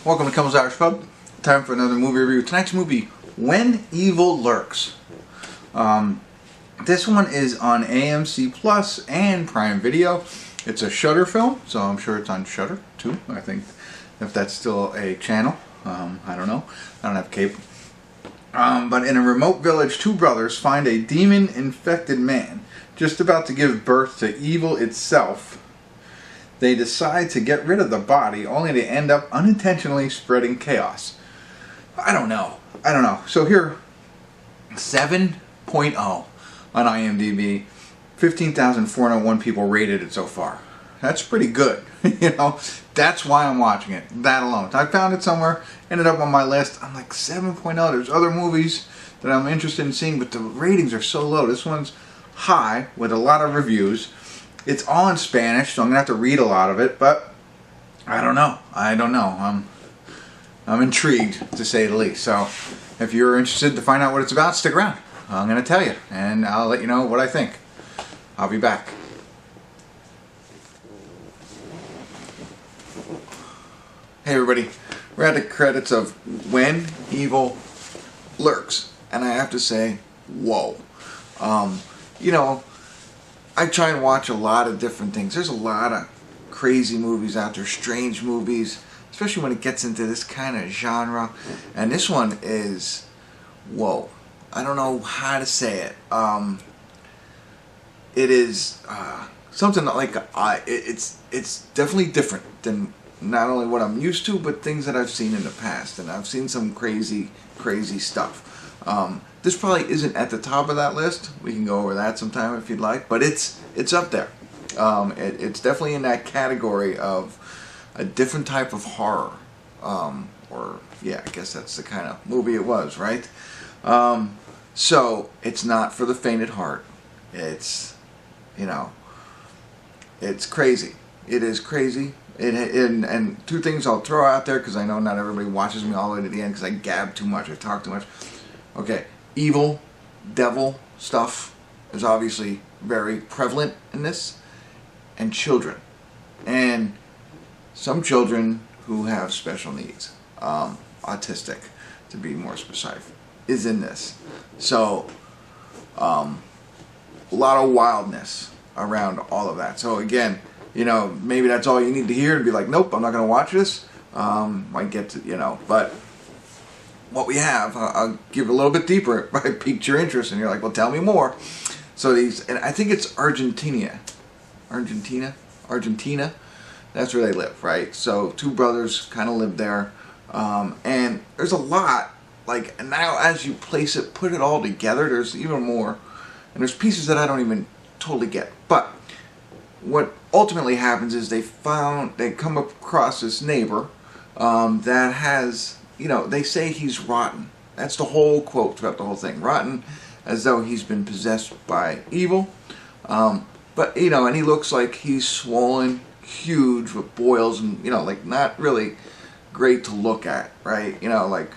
Welcome to Kimmel's Irish Pub. Time for another movie review. Tonight's movie, When Evil Lurks. This one is on AMC Plus and Prime Video. It's a Shudder film, so I'm sure it's on Shudder too. I think if that's still a channel. I don't know. I don't have cable. But in a remote village, two brothers find a demon-infected man just about to give birth to evil itself. They decide to get rid of the body, only to end up unintentionally spreading chaos. I don't know. So here, 7.0 on IMDb. 15,401 people rated it so far. That's pretty good. You know, that's why I'm watching it. That alone. I found it somewhere, ended up on my list. I'm like 7.0. There's other movies that I'm interested in seeing, but the ratings are so low. This one's high with a lot of reviews. It's all in Spanish, so I'm gonna have to read a lot of it, but I don't know. I'm intrigued, to say the least. So if you're interested to find out what it's about, stick around. I'm gonna tell you, and I'll let you know what I think. I'll be back. Hey everybody, we're at the credits of When Evil Lurks, and I have to say, whoa. You know, I try and watch a lot of different things. There's a lot of crazy movies out there, strange movies, especially when it gets into this kind of genre. And this one is, whoa. I don't know how to say it. It is something like it's definitely different than not only what I'm used to, but things that I've seen in the past. And I've seen some crazy stuff. This probably isn't at the top of that list. We can go over that sometime if you'd like, but it's up there. It's definitely in that category of a different type of horror, or yeah, I guess that's the kind of movie it was, right? So it's not for the faint at heart. It's, you know, it's crazy. It is crazy. And two things I'll throw out there, because I know not everybody watches me all the way to the end because I gab too much, I talk too much. Okay, evil, devil stuff is obviously very prevalent in this, and children, and some children who have special needs, autistic to be more specific, is in this. So a lot of wildness around all of that. So again, you know, maybe that's all you need to hear to be like, nope, I'm not going to watch this. Might get to, you know, but what we have, I'll give a little bit deeper if I piqued your interest and you're like, well, tell me more. So these, and I think it's Argentina, that's where they live, right? So two brothers kind of live there, and there's a lot, like, and now as you place it, put it all together, there's even more, and there's pieces that I don't even totally get. But what ultimately happens is they come across this neighbor that has, you know, they say he's rotten. That's the whole quote throughout the whole thing. Rotten, as though he's been possessed by evil. But, you know, and he looks like he's swollen, huge, with boils, and, you know, like not really great to look at, right? You know, like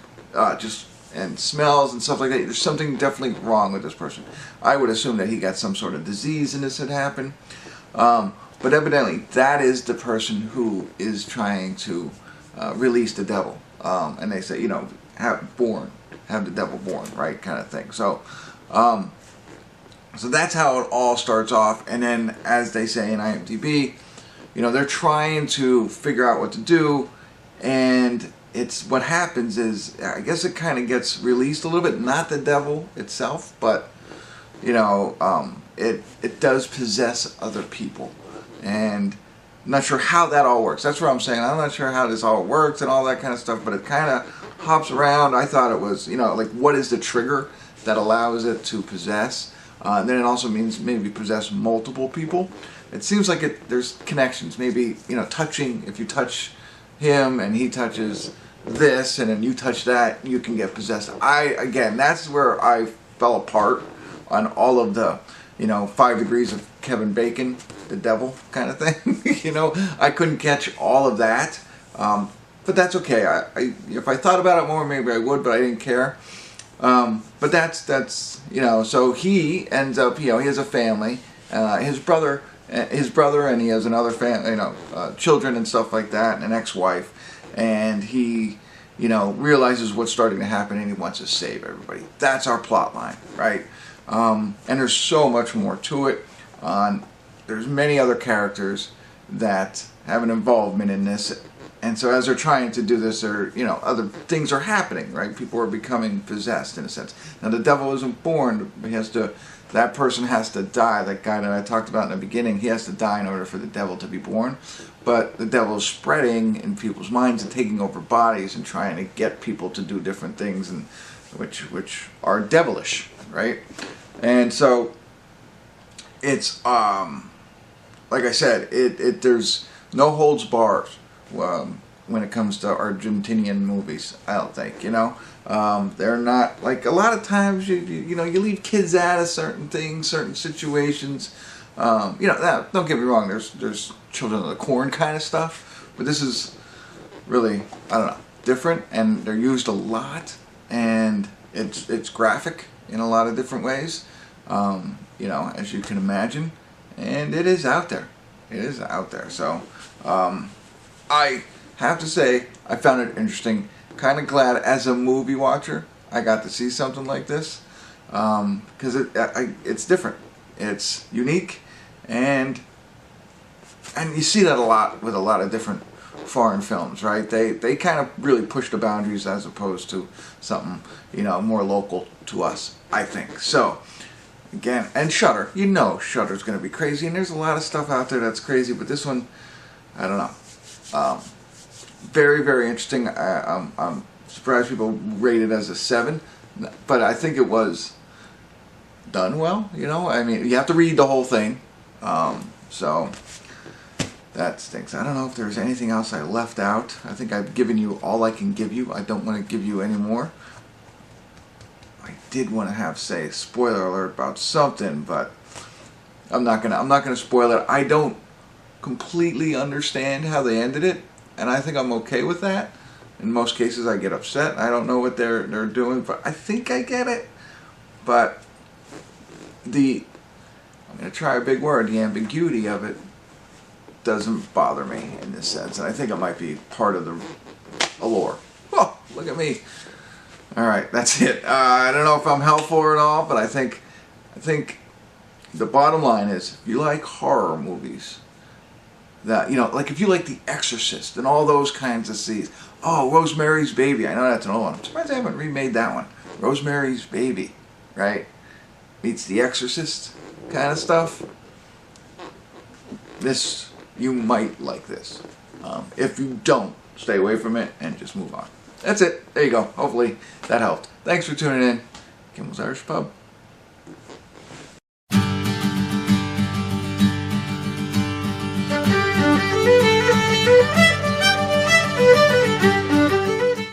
just, and smells and stuff like that. There's something definitely wrong with this person. I would assume that he got some sort of disease and this had happened. But evidently, that is the person who is trying to release the devil. And they say, you know, have the devil born, right, kind of thing. So, so that's how it all starts off. And then, as they say in IMDb, you know, they're trying to figure out what to do. And it's what happens is, I guess it kind of gets released a little bit. Not the devil itself, but you know, it does possess other people. And I'm not sure how that all works. That's what I'm saying. I'm not sure how this all works and all that kind of stuff, but it kind of hops around. I thought it was, you know, like, what is the trigger that allows it to possess? Then it also means maybe possess multiple people. It seems like there's connections. Maybe, you know, touching, if you touch him and he touches this and then you touch that, you can get possessed. Again, that's where I fell apart on all of the, you know, 5 degrees of Kevin Bacon, the devil kind of thing. You know, I couldn't catch all of that, but that's okay. If I thought about it more, maybe I would, but I didn't care. But that's you know. So he ends up, you know, he has a family. His brother, and he has another family, you know, children and stuff like that, and an ex-wife. and he, you know, realizes what's starting to happen, and he wants to save everybody. That's our plot line, right? And there's so much more to it. There's many other characters that have an involvement in this, and so as they're trying to do this, you know, other things are happening, right? People are becoming possessed in a sense. Now the devil isn't born; that person has to die. That guy that I talked about in the beginning, he has to die in order for the devil to be born. But the devil is spreading in people's minds and taking over bodies and trying to get people to do different things, and which are devilish, right? And so it's like I said, there's no holds barred when it comes to Argentinian movies. I don't think, you know, they're not like a lot of times you know, you leave kids out of certain things, certain situations. You know, now, don't get me wrong. There's Children of the Corn kind of stuff, but this is really, I don't know, different, and they're used a lot, and it's graphic in a lot of different ways. You know, as you can imagine, and it is out there. It is out there. So I have to say I found it interesting. Kind of glad as a movie watcher I got to see something like this, because it's different. It's unique, and you see that a lot with a lot of different foreign films, right? They kind of really push the boundaries as opposed to something, you know, more local to us, I think. So again, and Shudder, you know, Shudder's going to be crazy, and there's a lot of stuff out there that's crazy, but this one, I don't know. Very, very interesting. I'm surprised people rate it as a 7, but I think it was done well, you know. I mean, you have to read the whole thing, so that stinks. I don't know if there's anything else I left out. I think I've given you all I can give you. I don't want to give you any more. I did want to say spoiler alert about something, but I'm not gonna spoil it. I don't completely understand how they ended it, and I think I'm okay with that. In most cases, I get upset. I don't know what they're doing, but I think I get it. But I'm going to try a big word, the ambiguity of it doesn't bother me in this sense, and I think it might be part of the allure. Oh, look at me. Alright, that's it. I don't know if I'm helpful at all, but I think the bottom line is, if you like horror movies, that, you know, like if you like The Exorcist and all those kinds of scenes. Oh, Rosemary's Baby. I know that's an old one. I'm surprised they haven't remade that one. Rosemary's Baby, right? Meets The Exorcist kind of stuff. You might like this. If you don't, stay away from it and just move on. That's it. There you go. Hopefully that helped. Thanks for tuning in. Kimmel's Irish Pub.